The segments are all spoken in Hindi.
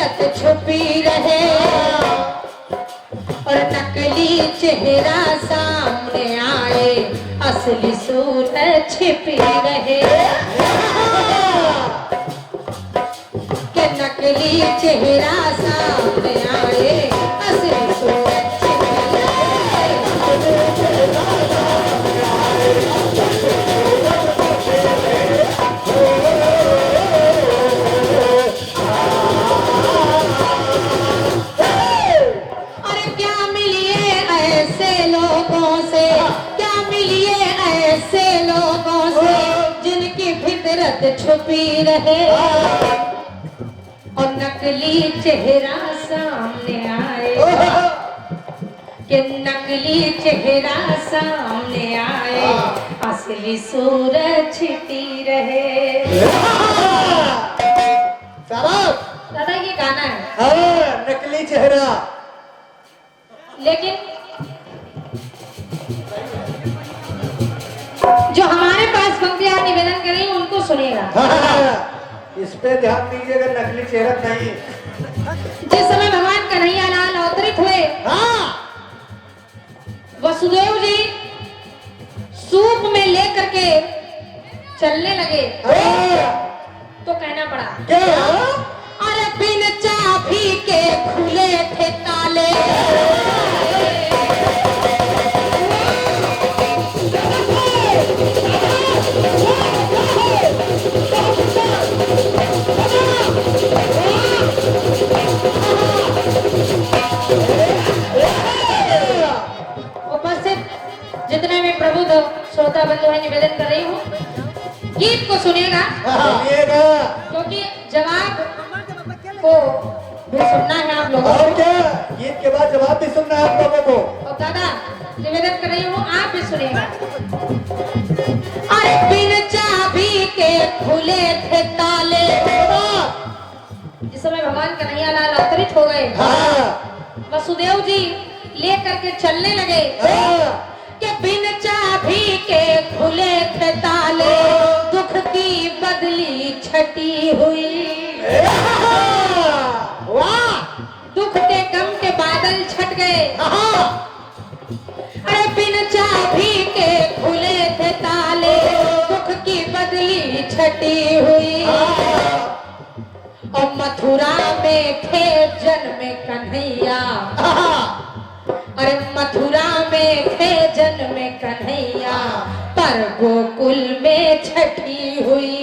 फितरत छुपी रहे और नकली चेहरा सामने आए, असली सूरत छिपी रहे। कि नकली चेहरा सामने आए, असली सूरत छिपी रहे। अरे क्या मिलिए ऐसे लोगों से, क्या मिलिए ऐसे लोगों से जिनकी फितरत छुपी रहे और नकली चेहरा सामने आए। कि नकली चेहरा सामने आए, असली सूरत छिपी रहे। दादा ये गाना है। हाँ, नकली चेहरा। लेकिन जो हमारे पास पंक्तियां निवेदन करें उनको सुनेगा। इस पे ध्यान दीजिएगा, नकली चेहरा नहीं। जिस समय भगवान कन्हैया लाल अवतरित हुए, वसुदेव जी सूप में लेकर के चलने लगे तो कहना पड़ा क्या? अरे बिन चाबी के खुले थे ताले। उपस्थित जितने भी प्रबुद्ध श्रोता बंधु है, निवेदन कर रही हूँ गीत को सुनिएगा, क्योंकि जवाब को भी सुनना है आप लोगों को। और क्या, गीत के बाद जवाब भी सुनना है आप लोगों को। और दादा निवेदन कर रही हूँ, आप भी सुनिएगा। अरे बिन चाबी के खुले थे ताले। इस समय भगवान कन्हैया लाल अवतरित हो गए, वसुदेव जी लेकर के चलने लगे कि बिन चाबी के खुले थे ताले, दुख की बदली छटी हुई। दुख के गम के बादल छट गए। अरे बिन चाबी के खुले थे ताले, दुख की बदली छटी हुई। और मथुरा में थे जन्मे कन्हैया, अरे मथुरा में थे जन्मे कन्हैया, पर गोकुल में छठी हुई।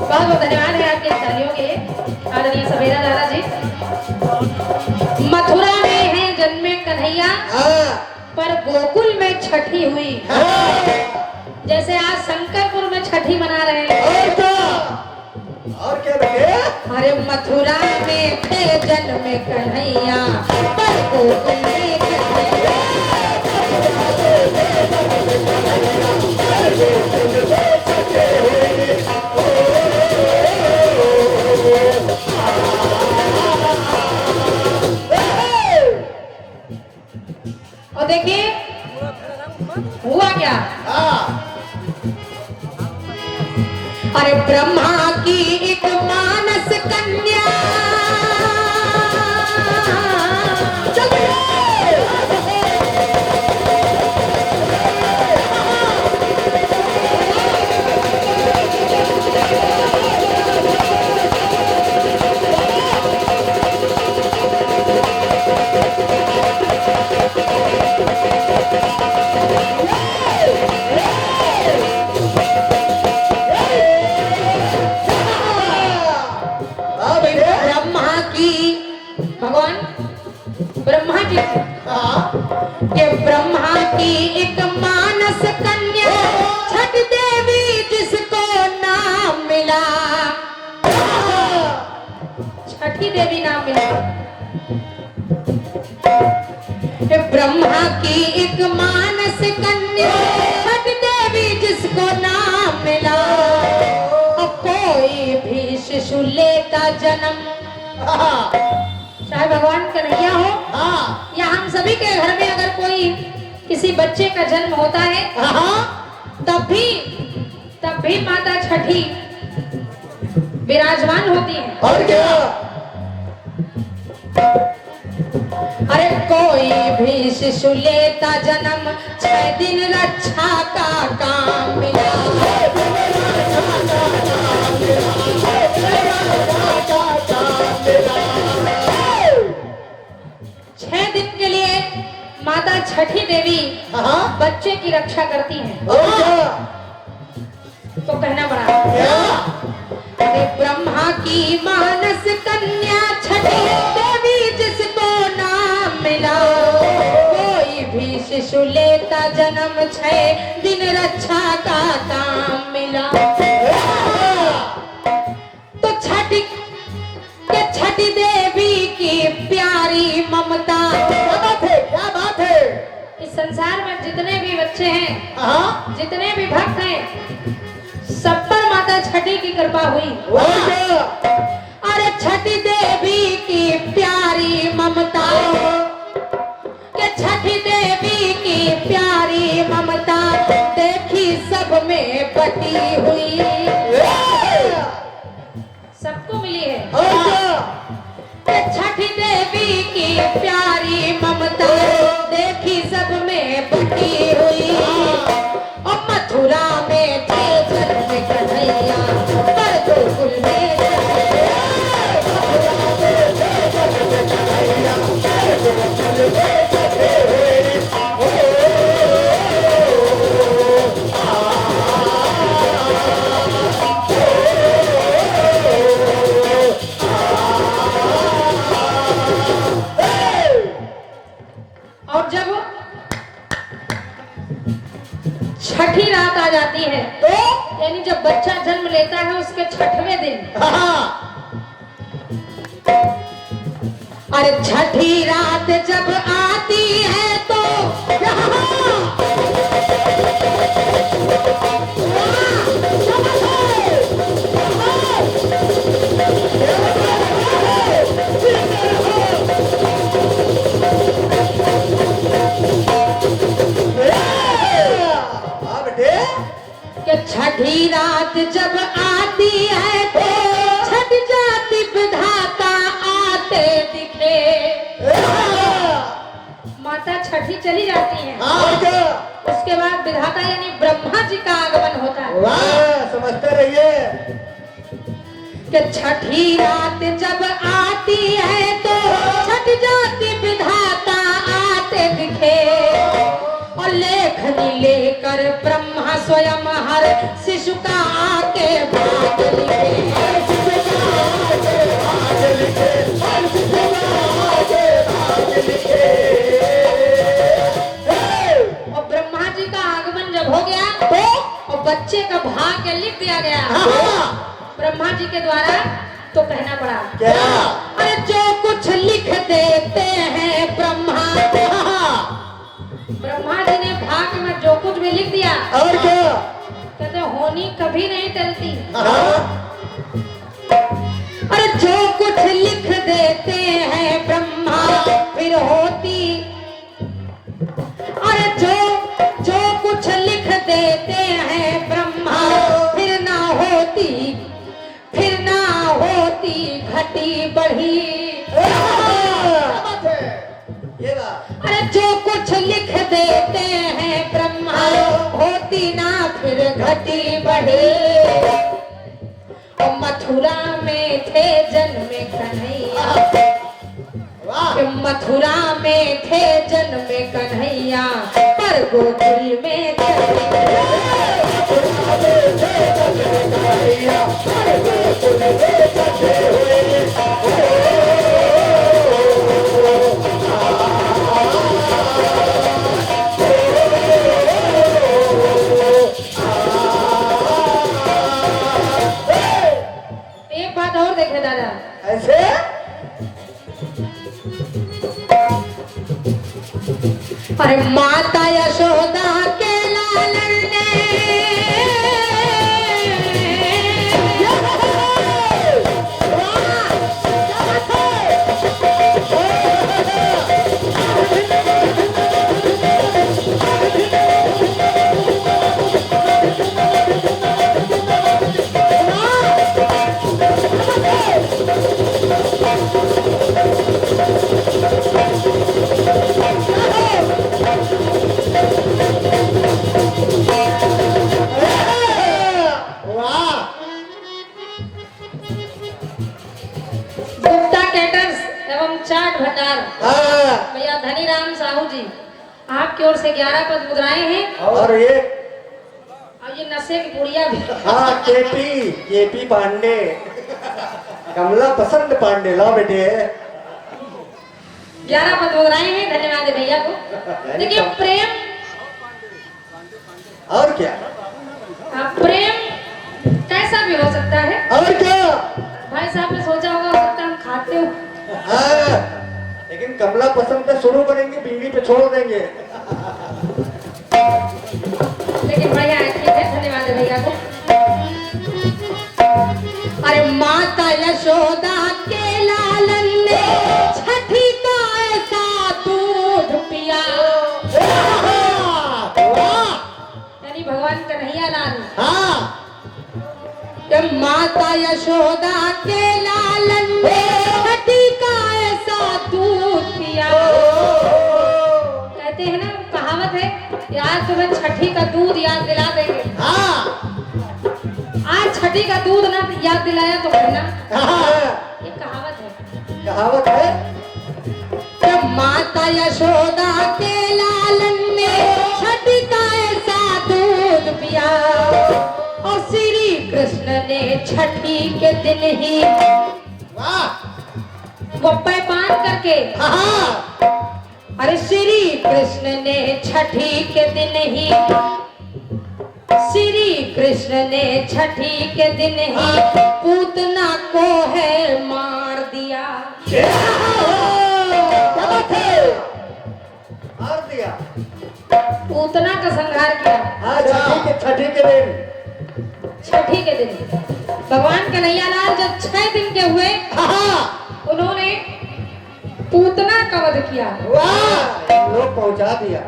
बहुत बहुत धन्यवाद है आपके तालियों के आदरणीय सवेरा दादा जी। मथुरा में है जन्मे कन्हैया, पर गोकुल में छठी हुई। जैसे आज शंकरपुर में छठी मना रहे हैं। और क्या बेटे? अरे मथुरा में थे जन्मे कन्हैया, पर गोकुल में कन्हैया। और देखिए हुआ क्या। अरे ब्रह्मा की एक मानस कन्या, भगवान ब्रह्मा जी के ब्रह्मा की एक मानस कन्या, छठ देवी जिसको नाम मिला, छठी देवी नाम मिला। के ब्रह्मा की एक मानस कन्या, छठ देवी जिसको नाम मिला। कोई भी शिशु लेता जन्म, चाहे भगवान कन्हैया हो या हम सभी के घर में अगर कोई किसी बच्चे का जन्म होता है, तब भी तब भी माता छठी विराजमान होती है। और क्या? अरे कोई भी शिशु लेता जन्म 6 दिन रक्षा का काम मिला। 6 दिन के लिए माता छठी देवी बच्चे की रक्षा करती है। और क्या? तो कहना पड़ा अरे ब्रह्मा की मानस कन्या छठी देवी जिसको नाम मिला। कोई भी शिशु लेता जन्म 6 दिन रक्षा का काम मिला। तो छठी देवी की प्यारी ममता। क्या बात है? क्या बात है? इस संसार में जितने भी बच्चे हैं, जितने भी भक्त हैं, सब पर माता छठी की कृपा हुई। अरे छठी देवी की प्यारी ममता, के छठी देवी की प्यारी ममता देखी सब में बटी हुई। सबको मिली है। के छठी देवी की प्यारी ममता देखी सब में बटी हुई। और मथुरा में थे जन्म कन्हैया पर गोकुल में और जब छठी रात आ जाती है तो यानी जब बच्चा जन्म लेता है उसके 6वें दिन, अरे छठी रात जब आती है तो कि छठी रात जब आती है तो छठ जाति विधाता आते दिखे। माता छठी चली जाती है, उसके बाद विधाता यानी ब्रह्मा जी का आगमन होता है। वाह, समझते रहिए कि छठी रात जब आती है तो छठ जाति विधाता आते दिखे। और लेखनी लेकर ब्रह्मा स्वयं हर शिशु का आके भाग लिखे। और ब्रह्मा जी का आगमन जब हो गया तो और बच्चे का भाग्य लिख दिया गया ब्रह्मा जी के द्वारा। तो कहना पड़ा क्या? अरे जो कुछ लिख देते हैं ब्रह्मा जी ने भाग्य में जो कुछ भी लिख दिया। और क्या? कहते होनी कभी नहीं टलती। अरे जो कुछ लिख देते हैं ब्रह्मा फिर होती। अरे जो कुछ लिख देते हैं ब्रह्मा फिर ना होती घटी बढ़ी। अरे जो कुछ लिख देते हैं ब्रह्मा होती ना फिर घटी बढ़ी। और मथुरा में थे जन्मे कन्हैया, मथुरा में थे जन्मे कन्हैया पर गोकुल में एक बात और देखे दादा। ऐसे अरे माता यशोदा के लालन ने आपकी ओर से 11 पद मुद्राएं हैं और ये और ये नशे की पुड़िया भी। हाँ केपी पांडे, कमला पसंद पांडे, लो बेटे। 11 पद मुद्राएं हैं, धन्यवाद है भैया को। देखिए प्रेम, और क्या, प्रेम कैसा भी हो सकता है। और क्या भाई साहब ने सोचा होगा हो सकता है हम खाते हो, हाँ, लेकिन कमला पसंद पे शुरू करेंगे, बीवी पे छोड़ देंगे। लेकिन बढ़िया है, ठीक है, धन्यवाद है भैया को। अरे माता यशोदा के लालन ने छठी का ऐसा दूध पिया, यानी भगवान कन्हैया लाल। हाँ, माता यशोदा के लालन ने छठी का ऐसा दूध पिया। कहते हैं ना, कहावत है, यार तुम्हें छठी का दूध याद दिला देंगे। हाँ, आज छठी का दूध ना याद दिलाया तो कहना, हाँ, ये कहावत है। कहावत है। जब माता यशोदा के लालन ने छठी का ऐसा दूध पिया और श्री कृष्ण ने छठी के दिन ही वाह, वो पान करके, हाँ, अरे श्री कृष्ण ने छठी के दिन ही, श्री कृष्ण ने छठी के दिन ही पूतना को है मार दिया। मार दिया, पूतना का संहार किया। हाँ, छठी के दिन, छठी के दिन भगवान कन्हैया लाल जब 6 दिन के हुए, हाँ, उन्होंने पूतना का वध किया। वाह, लोग पहुंचा दिया।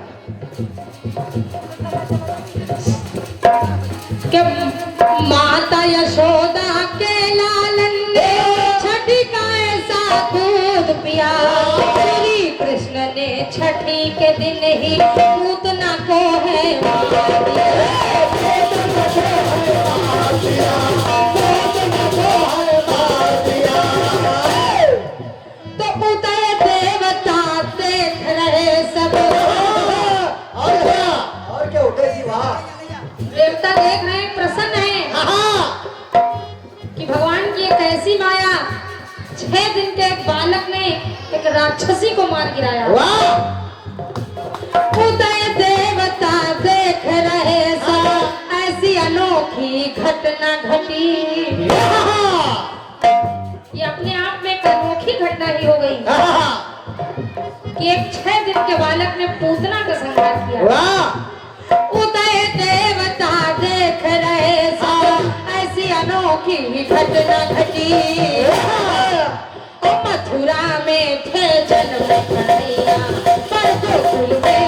कि माता यशोदा के लालन ने छठी का ऐसा दूध पिया, श्री कृष्ण ने छठी के दिन ही पूतना को है मार दिया। तो उदय देवता देख रहे सब, और क्या उठे जी, वाह, देवता देख रहे हैं, प्रसन्न है कि भगवान की एक ऐसी माया, 6 दिन के एक बालक ने एक राक्षसी को मार गिराया। उदय देवता देख रहे सब, ऐसी अनोखी घटना घटी। ये अपने आप में एक अनोखी घटना ही हो गई कि एक 6 दिन के बालक ने पूतना का संहार किया। उदय देवता देख रहे सब, ऐसी अनोखी घटना घटी। मथुरा में थे जन्म कन्हैया, पर गोकुल में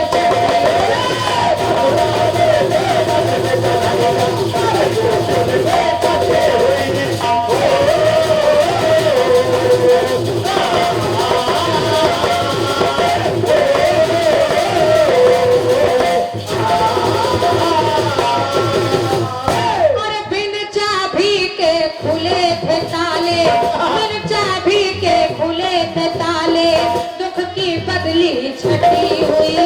छठी हुई।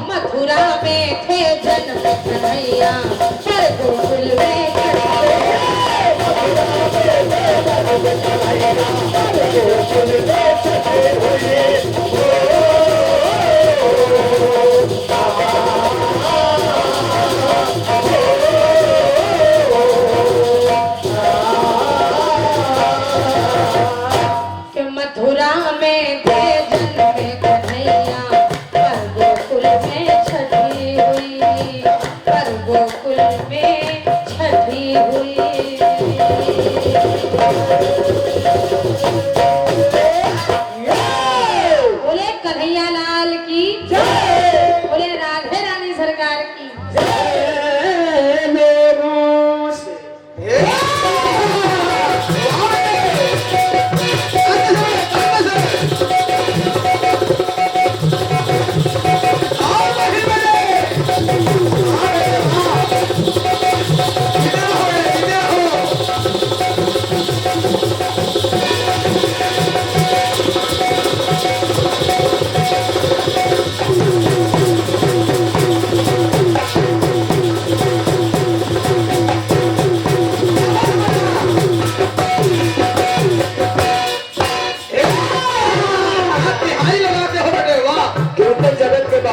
मथुरा में थे जन्म कन्हैया, पर गोकुल में मथुरा में थे जन्म कन्हैया, पर गोकुल में छठी हुई, पर गोकुल में छठी हुई। बोले कन्हैया लाल की जय, बोले राधे रानी सरकार की जय। मेरों से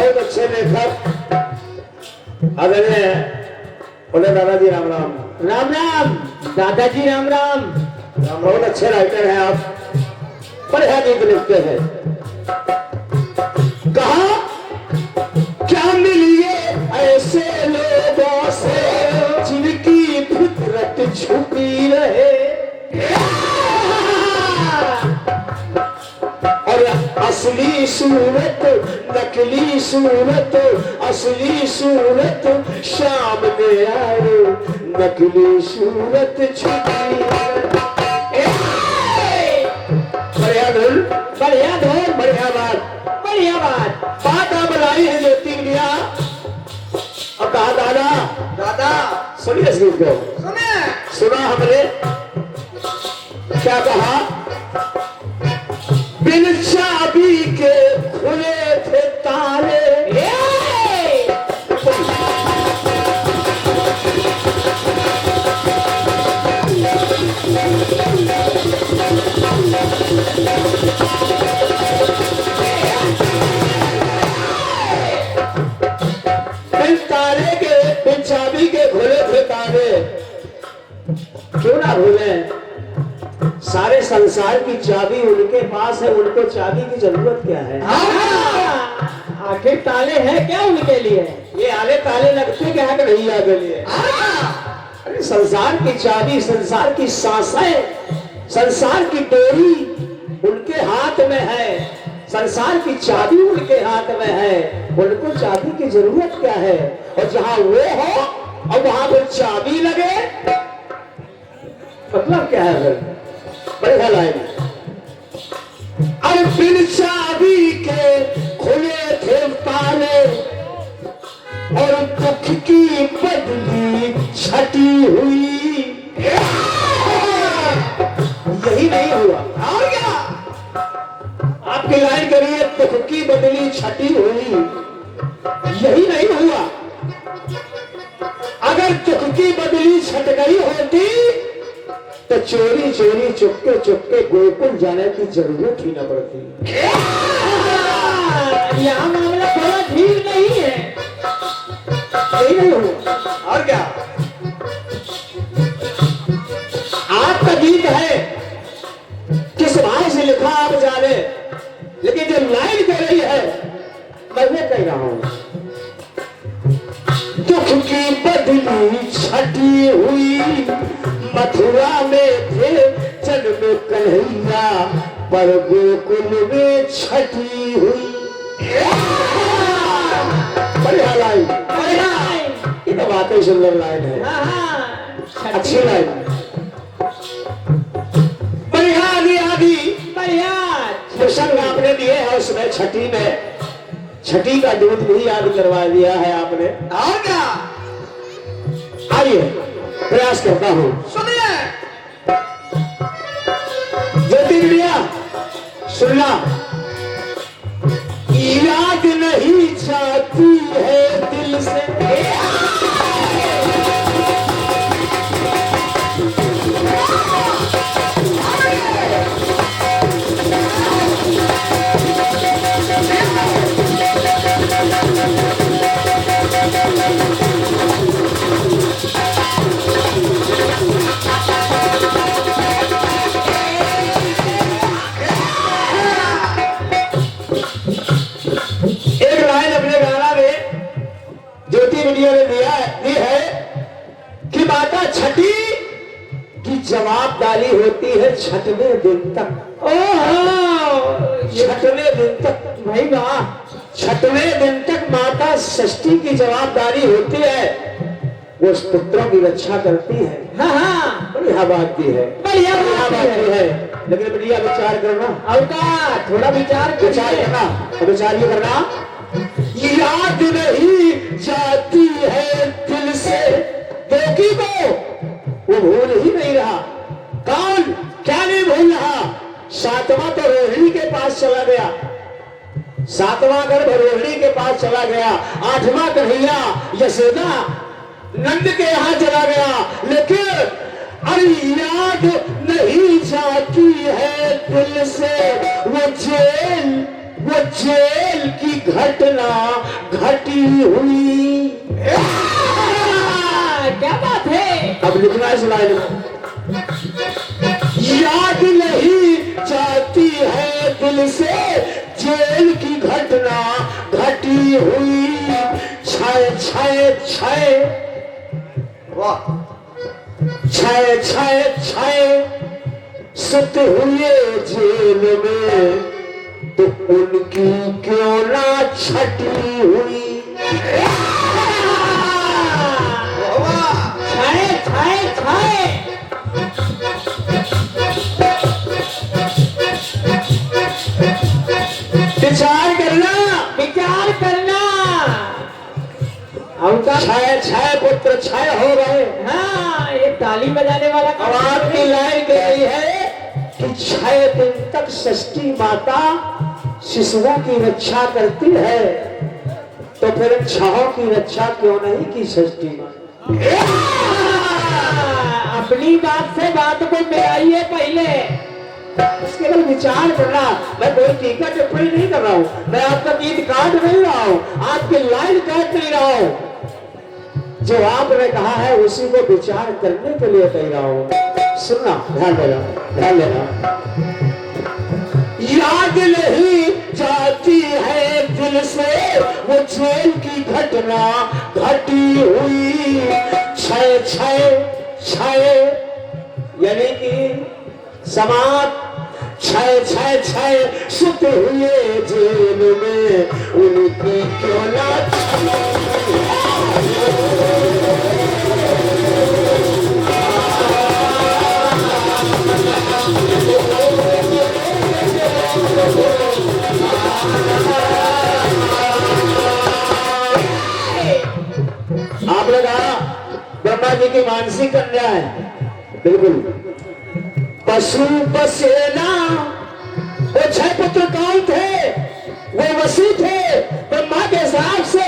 बहुत अच्छे लेखक आदरणीय बोले दादाजी राम राम। राम राम दादाजी राम राम। बहुत अच्छे राइटर हैं आप, बढ़िया गीत लिखते हैं। कहा क्या मिलिए ऐसे लोगों से जिनकी फितरत छुपी रहे और असली सूरत नकली सूरत असली सूरत सामने आए नकली सूरत छुपी रहे। बढ़िया धुन बढ़िया धुन बढ़िया बात बात आप लाई है ज्योति भैया। अब कहा दादा दादा सुनिए इस गीत को, सुने सुना हमने क्या कहा। बिन चाबी के खुले थे ताले बिन चाबी के खुले थे ताले। क्यों ना भूले, सारे संसार की चाबी उनके पास है, उनको चाबी की जरूरत क्या है। आखिर ताले हैं क्या उनके लिए? ये आले ताले लगते क्या है भैया के लिए। अरे संसार की चाबी, संसार की सांसें, संसार की डोरी उनके हाथ में है, संसार की चाबी उनके हाथ में है, उनको चाबी की जरूरत क्या है। और जहां वो हो और वहां पर चाबी लगे, मतलब क्या है फिर। बढ़िया लाइन। अरे बिन चाबी के खुले थे ताले और दुख की बदली छटी हुई। यही नहीं हुआ और क्या आपकी लाइन करिए, दुख की बदली छटी हुई। यही नहीं हुआ, अगर दुख की बदली छट गई होती तो चोरी चोरी चुपके चुपके गोकुल जाने की जरूरत ही न पड़ती। यहाँ मामला थोड़ा ठीक नहीं है। यही नहीं हुआ और क्या। आपका गीत है, किस भाव से लिखा आप जाने, लेकिन जो लाइन कह रही है मैं वो कह रहा हूं। दुख की बदली छटी हुई, मथुरा में थे जन्म कन्हैया, पर गोकुल में छठी हुई। बढ़िया लाइन, ये तो वाकई सुंदर लाइन है, अच्छी लाइन। बढ़िया आदि आदि बढ़िया प्रसंग आपने दिए है, उसमें छठी में छठी का दूध भी याद करवा दिया है आपने। और क्या आइए प्रयास करता हूं, सुनिए। ज्योति भैया सुनना। याद नहीं जाती है दिल से दी है कि माता छठी की जवाबदारी होती है छठवें दिन तक। छठवें दिन तक भाई वाह, छठवें दिन तक माता षष्ठी की जवाबदारी होती है, वो उस पुत्रों की रक्षा करती है। हाँ बढ़िया बात की है, बढ़िया बात की है। लेकिन बढ़िया विचार करना, अवका थोड़ा विचार करना, विचार ये करना। याद नहीं जाती है दिल से देवकी को, वो भूल ही नहीं रहा। कौन क्या नहीं भूल रहा। सातवां तो रोहिणी के पास चला गया, सातवां गर्भ रोहिणी के पास चला गया, आठवां कन्हैया यशोदा नंद के यहाँ चला गया, लेकिन अरे याद नहीं जाती है दिल से वो जेल वो जेल की घटना घटी हुई। क्या बात है। अब लिखना है सुनाई में, याद नहीं जाती है दिल से जेल की घटना घटी हुई। छाए छाए छाए वाह, छाए छाए छाए सुत हुए जेल में, तो उनकी क्यों ना छटी हुई। छाए छाए छाए। विचार करना, विचार करना। उनका छाए छाए पुत्र छाए हो गए। हाँ, ये ताली बजाने वाला अब आपकी लाइन कह रही है कि 6 दिन तक षष्ठी माता शिशुओं की रक्षा करती है, तो फिर छहों की रक्षा क्यों नहीं की षष्ठी माता। अपनी बात से बात को मिलाइए पहले। इसके बाद विचार करना। मैं कोई टीका टिप्पणी नहीं कर रहा हूँ, मैं आपका गीत काट नहीं रहा हूँ, आपकी लाइन काट नहीं रहा हूँ। जो आपने कहा है उसी को विचार करने के लिए कह रहा हूँ। सुनना, ध्यान देना, ध्यान देना। याद नहीं जाती है दिल से वो जेल की घटना घटी हुई। छाए छाए छाए यानी कि समाप्त। छाए छाए छाए सुत हुए जेल में, उनकी क्यों ना आपने कहा ब्रह्मा जी की मानसिक कन्या है, बिल्कुल। पशु पसेना, वो 6 पुत्र कौन थे? वो वसु थे। ब्रह्मा के हिसाब से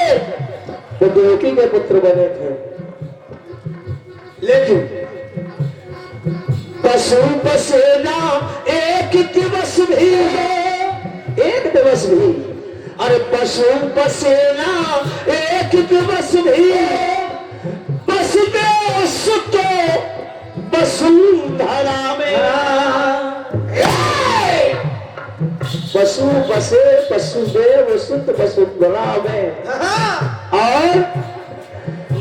वो देवकी के पुत्र बने थे, लेकिन पशु पसेना एक दिवस भी, एक दिवस भी, अरे पशु पसेना एक दिवस भी बसुदेव सुतो वसुंधरा में। पशु बसे वसुदेव सुत वसुंधरा में, और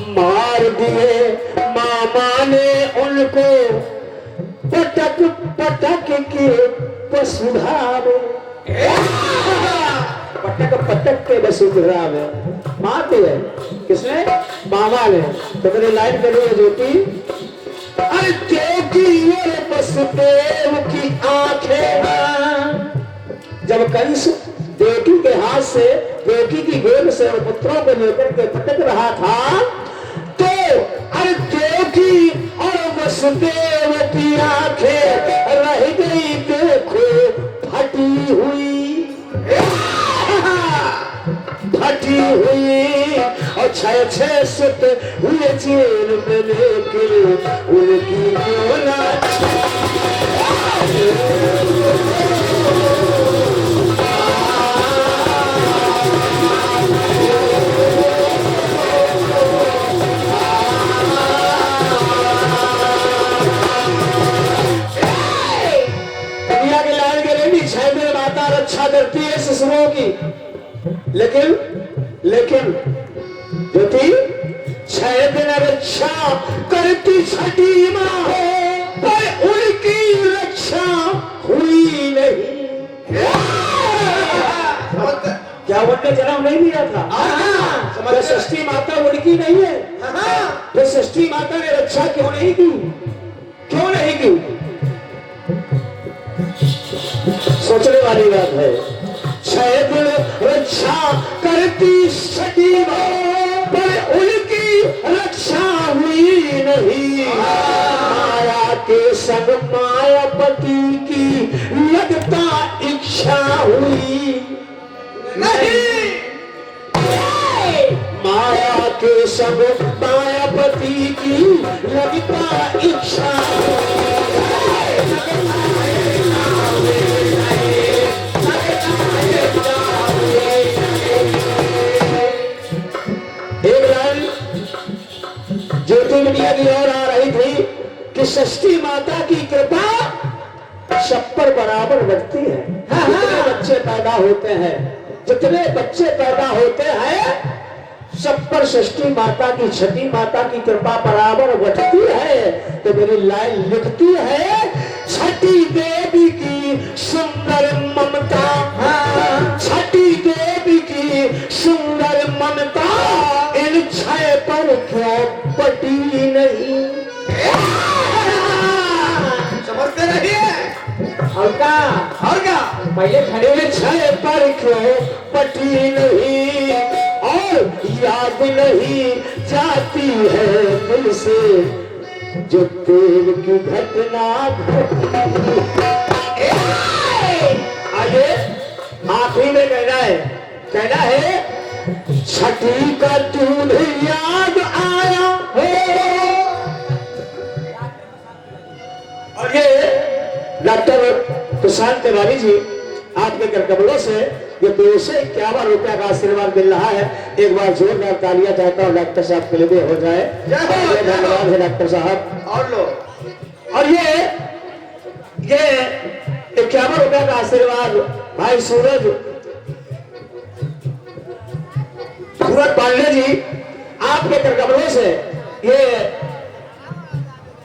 मार दिए मामा ने उनको पटक पटक के वसुधा में। पटक पटक के वसुंधरा में मार दिए। किसने? मामा ने। तो मेरी लाइन करिए ज्योति। अरे देवकी और वसुदेव की आंखें, जब कंस देवकी के हाथ से, देवकी की गोद से पुत्रों को लेकर के भटक रहा था, तो अरे देवकी और वसुदेव की आंखें रह गई देखो फटी हुई, फटी हुई। और 6 सुत हुए जेल में, लेकिन उनकी क्यों ना रक्षा करती है शिशुओं की, लेकिन ज्योति 6 दिन रक्षा करती छठी माँ, पर उनकी रक्षा हुई नहीं। क्या उनने जन्म नहीं दिया था? तो षष्ठी माता उनकी नहीं है, तो षष्ठी माता ने रक्षा क्यों नहीं की? क्यों नहीं की? सोचने वाली बात है। 6 दिन रक्षा करती छठी माँ, पर उनकी रक्षा हुई नहीं। माया के संग मायापति की लगता इच्छा हुई नहीं। माया के संग मायापति की लगता इच्छा कहीं और आ रही थी कि षष्ठी माता की कृपा सब पर बराबर बढ़ती है। जितने बच्चे पैदा होते हैं, जितने बच्चे पैदा होते हैं, सब पर षष्ठी माता की, छठी माता की कृपा बराबर बढ़ती है। तो मेरी लाइन लिखती है, छठी देवी की सुंदर ममता, छठी देवी की सुंदर ममता इन छह पर क्यों बटी नहीं। समझते रहिए। और क्या पहले खड़े इन छह पर क्यों बटी नहीं, और याद नहीं जाती है दिल से जो तेल की घटना घटी। आगे आखिरी में कहना है छठी का दूध याद आया हो। और ये डॉक्टर प्रशांत तिवारी जी आपके कर कमलों से ये 251 रुपया का आशीर्वाद मिल रहा है। एक बार जोरदार तालियां चाहता हूँ डॉक्टर साहब के लिए हो जाए। धन्यवाद है डॉक्टर साहब। और लो। और ये 51 रुपया का आशीर्वाद भाई सूरज पांडे जी आपके कर कमलों से ये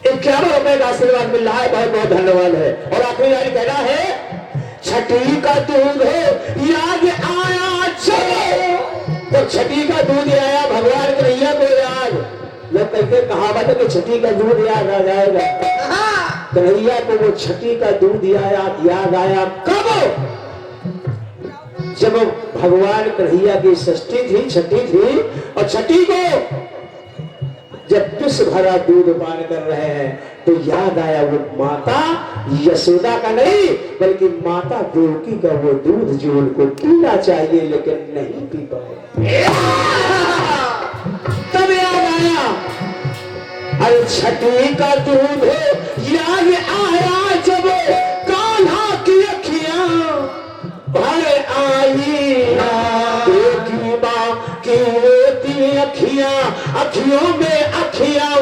51 रुपए का आशीर्वाद मिल रहा है। बहुत बहुत धन्यवाद है। और आखिरी लाइन कहना है, छठी का दूध याद आया चलो। जब छठी का दूध आया भगवान कन्हैया को याद, लोग कहते कहावत है कि छठी का दूध याद आ जाएगा। कन्हैया को वो छठी का दूध याद आया कब? जब भगवान कन्हैया की षष्ठी थी, छठी थी, और छठी को जब विष भरा दूध पान कर रहे हैं तो याद आया वो माता यशोदा का नहीं बल्कि माता देवकी का वो दूध जो उनको पीना चाहिए लेकिन नहीं पी पाए। तब याद आया, अरे छठी का दूध याद आया जब कान्हा की अखियां भर आई। देवकी माँ की रोती अखियां, अखियों में अखियां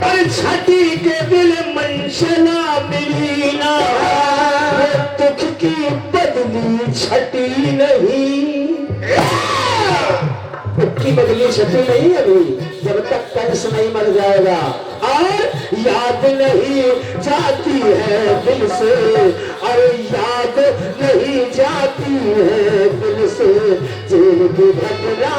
पर छठी के दिल मंशना मिली ना, दुख की बदली छठी नहीं। की बदली छठी नहीं अभी, जब तक कंस नहीं मर जाएगा। और याद नहीं जाती है दिल से, और याद नहीं जाती है दिल से जेल की घटना।